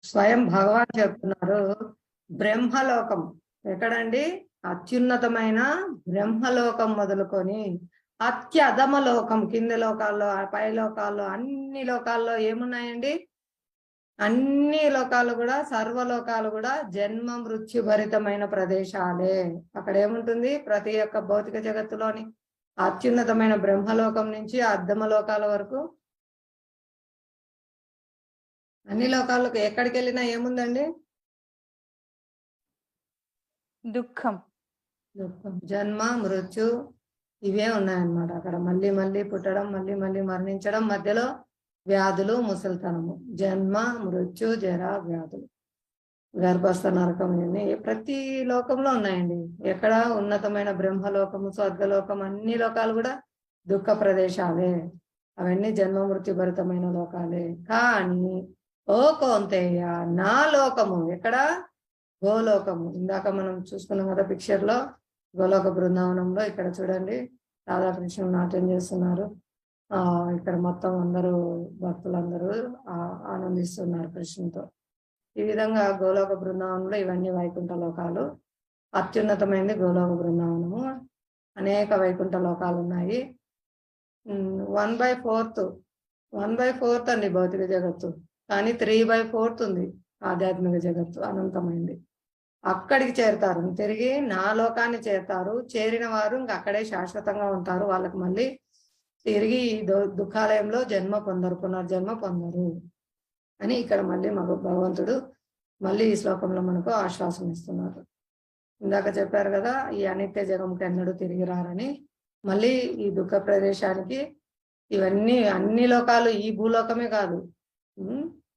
స్వయం భగవాన్ చెప్తున్నారు, బ్రహ్మలోకం ఎక్కడండి? అత్యున్నతమైన బ్రహ్మలోకం మొదలుకొని అత్యధమ లోకం, కింది లోకాల్లో పై లోకాల్లో అన్ని లోకాల్లో ఏమున్నాయండి? అన్ని లోకాలు కూడా, సర్వలోకాలు కూడా జన్మ మృత్యు భరితమైన ప్రదేశాలే. అక్కడ ఏముంటుంది? ప్రతి ఒక్క భౌతిక జగత్తులోని అత్యున్నతమైన బ్రహ్మలోకం నుంచి అధమ లోకాల వరకు అన్ని లోకాలకు ఎక్కడికి వెళ్ళినా ఏముందండి? దుఃఖం. జన్మ మృత్యు ఇవే ఉన్నాయన్నమాట. అక్కడ మళ్ళీ మళ్ళీ పుట్టడం, మళ్ళీ మళ్ళీ మరణించడం, మధ్యలో వ్యాధులు, ముసలితనము, జన్మ మృత్యు జర వ్యాధులు, గర్భస్థ నరకం, ఇవన్నీ ప్రతి లోకంలో ఉన్నాయండి. ఎక్కడ? ఉన్నతమైన బ్రహ్మలోకము, స్వర్గలోకం, అన్ని లోకాలు కూడా దుఃఖ ప్రదేశాలే. అవన్నీ జన్మ మృత్యు భరితమైన లోకాలే. కానీ ఓ కౌంతేయ, నా లోకము ఎక్కడ? గోలోకము. ఇందాక మనం చూసుకున్నాం కదా పిక్చర్ లో, గోలోక బృందావనంలో. ఇక్కడ చూడండి, రాధాకృష్ణుడు నాట్యం చేస్తున్నారు. ఇక్కడ మొత్తం అందరూ భక్తులందరూ ఆనందిస్తున్నారు కృష్ణుతో. ఈ విధంగా గోలోక బృందావనంలో ఇవన్నీ వైకుంఠ లోకాలు. అత్యున్నతమైనది గోలోక బృందావనము. అనేక వైకుంఠ లోకాలు ఉన్నాయి. 1/4 అండి భౌతిక జగత్తు, కానీ 3/4 ఉంది ఆధ్యాత్మిక జగత్తు, అనంతమైంది. అక్కడికి చేరుతారు, తిరిగి నా లోకాన్ని చేరుతారు. చేరిన వారు ఇంక అక్కడే శాశ్వతంగా ఉంటారు. వాళ్ళకి మళ్ళీ తిరిగి దుఃఖాలయంలో జన్మ పొందరు, పునర్జన్మ పొందరు అని ఇక్కడ మళ్ళీ భగవంతుడు మళ్ళీ ఈ శ్లోకంలో మనకు ఆశ్వాసం ఇస్తున్నారు. ఇందాక చెప్పారు కదా, ఈ అనిత్య జగంకి ఎన్నడూ తిరిగి రారని. మళ్ళీ ఈ దుఃఖ ప్రదేశానికి ఇవన్నీ అన్ని లోకాలు, ఈ భూలోకమే కాదు,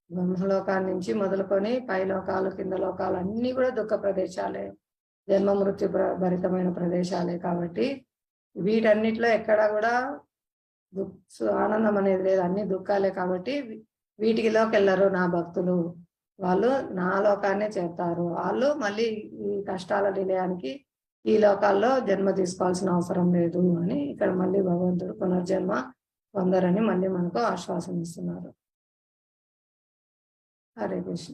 బ్రహ్మలోకాల నుంచి మొదలుకొని పై లోకాలు, కింద లోకాలు అన్ని కూడా దుఃఖ ప్రదేశాలే, జన్మ మృత్యు భరితమైన ప్రదేశాలే. కాబట్టి వీటన్నిటిలో ఎక్కడా కూడా ఆనందం అనేది లేదు, అన్ని దుఃఖాలే. కాబట్టి వీటికిలోకి వెళ్ళరు నా భక్తులు, వాళ్ళు నా లోకాన్నే చేస్తారు. వాళ్ళు మళ్ళీ ఈ కష్టాల నిలయానికి ఈ లోకాల్లో జన్మ తీసుకోవాల్సిన అవసరం లేదు అని ఇక్కడ మళ్ళీ భగవంతుడు పునర్జన్మ పొందరని మళ్ళీ మనకు ఆశ్వాసం ఇస్తున్నారు. హరే కృష్ణ.